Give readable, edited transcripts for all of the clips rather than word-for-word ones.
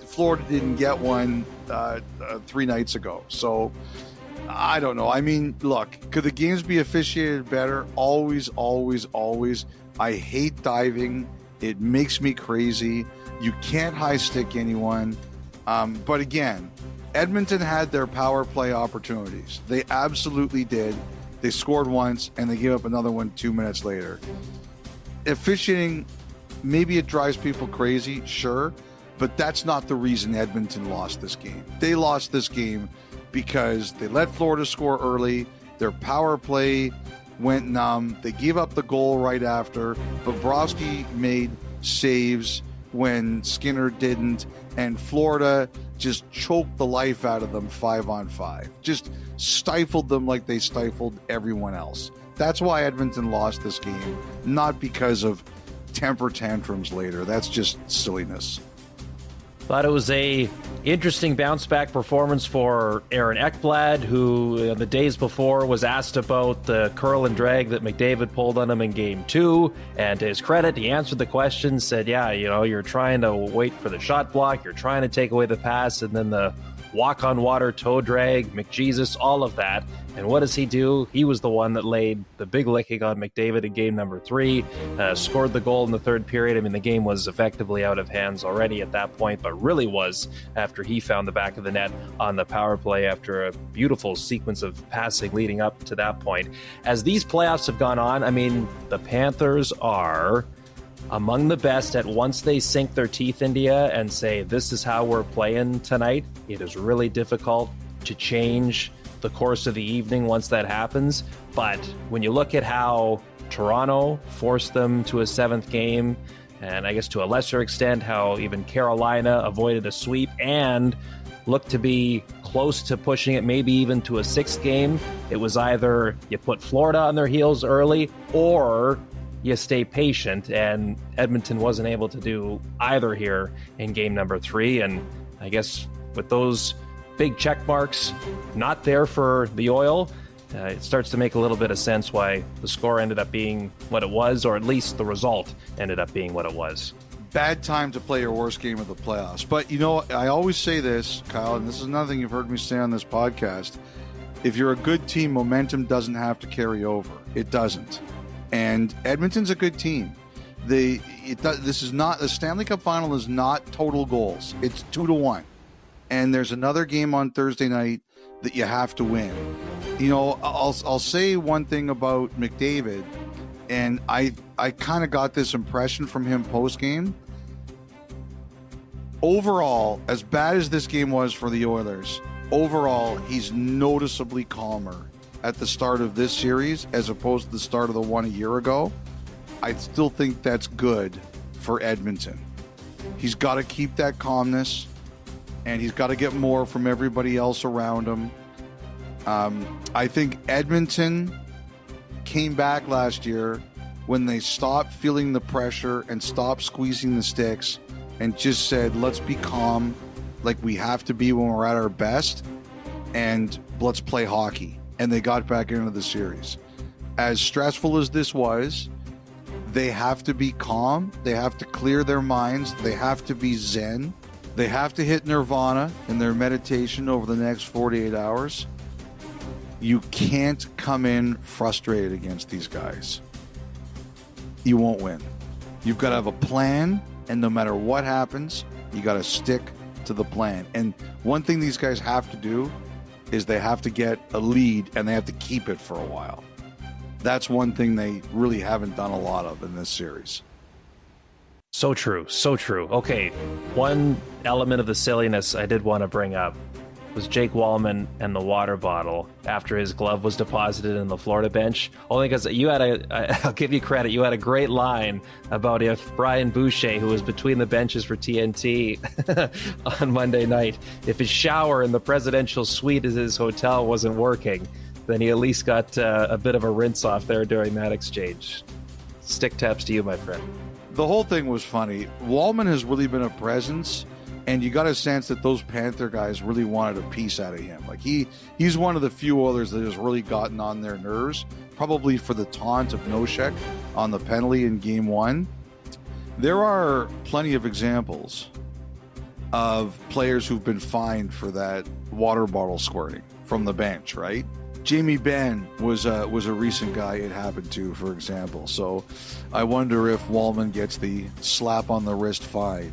Florida didn't get one 3 nights ago. So I don't know. I mean, look, could the games be officiated better? Always, always, always. I hate diving. It makes me crazy. You can't high stick anyone. But again, Edmonton had their power play opportunities. They absolutely did. They scored once and they gave up another one 2 minutes later. Officiating, maybe it drives people crazy, sure, but that's not the reason Edmonton lost this game. They lost this game because they let Florida score early. Their power play went numb. They gave up the goal right after. Bobrovsky made saves when Skinner didn't, and Florida just choked the life out of them 5-on-5. Just stifled them like they stifled everyone else. That's why Edmonton lost this game, not because of temper tantrums later. That's just silliness. Thought it was a interesting bounce-back performance for Aaron Ekblad, who the days before was asked about the curl and drag that McDavid pulled on him in Game 2. And to his credit, he answered the question, said, yeah, you're trying to wait for the shot block, you're trying to take away the pass, and then the walk-on-water toe drag, McJesus, all of that. And what does he do? He was the one that laid the big licking on McDavid in game number 3, scored the goal in the third period. I mean, the game was effectively out of hands already at that point, but really was after he found the back of the net on the power play after a beautiful sequence of passing leading up to that point. As these playoffs have gone on, I mean, the Panthers are among the best at once they sink their teeth into you and say, this is how we're playing tonight. It is really difficult to change the course of the evening once that happens. But when you look at how Toronto forced them to a 7th game, and I guess to a lesser extent how even Carolina avoided a sweep and looked to be close to pushing it maybe even to a 6th game, it was either you put Florida on their heels early or you stay patient, and Edmonton wasn't able to do either here in game number 3. And I guess with those big check marks not there for the Oil, it starts to make a little bit of sense why the score ended up being what it was, or at least the result ended up being what it was. Bad time to play your worst game of the playoffs. But, I always say this, Kyle, and this is another thing you've heard me say on this podcast. If you're a good team, momentum doesn't have to carry over. It doesn't. And Edmonton's a good team. This is not, the Stanley Cup final is not total goals. It's 2-1. And there's another game on Thursday night that you have to win. I'll say one thing about McDavid, and I kind of got this impression from him post-game. Overall, as bad as this game was for the Oilers, overall, he's noticeably calmer at the start of this series as opposed to the start of the one a year ago. I still think that's good for Edmonton. He's got to keep that calmness, and he's got to get more from everybody else around him. I think Edmonton came back last year when they stopped feeling the pressure and stopped squeezing the sticks and just said, let's be calm like we have to be when we're at our best, and let's play hockey. And they got back into the series. As stressful as this was, they have to be calm. They have to clear their minds. They have to be zen. They have to hit nirvana in their meditation over the next 48 hours. You can't come in frustrated against these guys. You won't win. You've got to have a plan, and no matter what happens, you got to stick to the plan. And one thing these guys have to do is they have to get a lead, and they have to keep it for a while. That's one thing they really haven't done a lot of in this series. So true, so true. Okay, one element of the silliness I did want to bring up was Jake Wallman and the water bottle after his glove was deposited in the Florida bench. Only because I'll give you credit, you had a great line about if Brian Boucher, who was between the benches for TNT on Monday night, if his shower in the presidential suite at his hotel wasn't working, then he at least got a bit of a rinse off there during that exchange. Stick taps to you, my friend. The whole thing was funny. Wallman has really been a presence, and you got a sense that those Panther guys really wanted a piece out of him. Like he's one of the few others that has really gotten on their nerves, probably for the taunt of Nosek on the penalty in Game 1. There are plenty of examples of players who've been fined for that water bottle squirting from the bench, right? Jamie Benn was a recent guy it happened to, for example. So I wonder if Wallman gets the slap on the wrist fine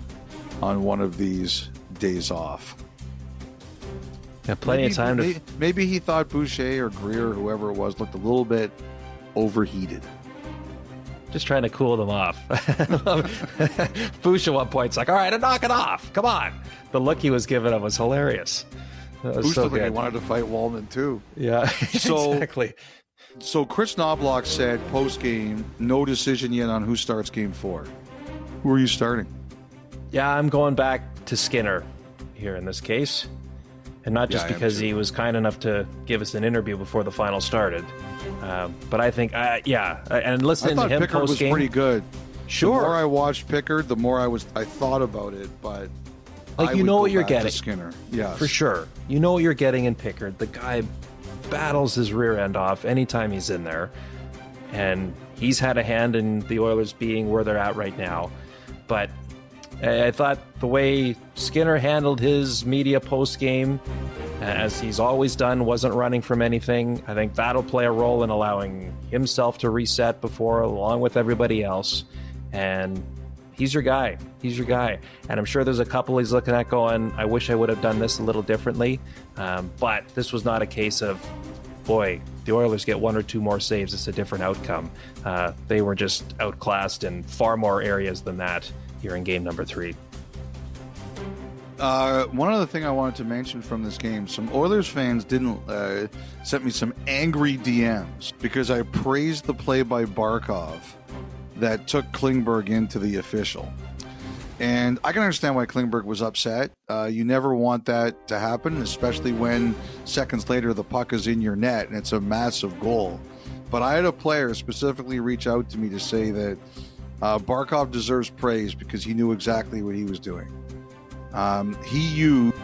on one of these days off. Yeah, plenty of time to. Maybe he thought Boucher or Greer or whoever it was looked a little bit overheated. Just trying to cool them off. Boucher at one point's like, all right, knock it off. Come on. The look he was giving him was hilarious. That was Boucher so looked like he good. wanted to fight Wallman too. Yeah, So- exactly. So Chris Knobloch said post-game, no decision yet on who starts Game 4. Who are you starting? Yeah, I'm going back to Skinner here in this case. And not just Yeah, I am because too. he was kind enough to give us an interview before the final started. But I think, and I listening to thought him Pickard was post-game. pretty good. Sure. The more I watched Pickard, the more I thought about it, but Like, I you would know go what you're back to getting. Skinner. Yes. For sure. You know what you're getting in Pickard. The guy battles his rear end off anytime he's in there. And he's had a hand in the Oilers being where they're at right now. But I thought the way Skinner handled his media post-game, as he's always done, wasn't running from anything. I think that'll play a role in allowing himself to reset before, along with everybody else. And he's your guy. He's your guy. And I'm sure there's a couple he's looking at going, I wish I would have done this a little differently. But this was not a case of, boy, the Oilers get one or two more saves, it's a different outcome. They were just outclassed in far more areas than that here in game number 3. One other thing I wanted to mention from this game, some Oilers fans sent me some angry DMs because I praised the play by Barkov that took Klingberg into the official. And I can understand why Klingberg was upset. You never want that to happen, especially when seconds later the puck is in your net and it's a massive goal. But I had a player specifically reach out to me to say that Barkov deserves praise because he knew exactly what he was doing. He used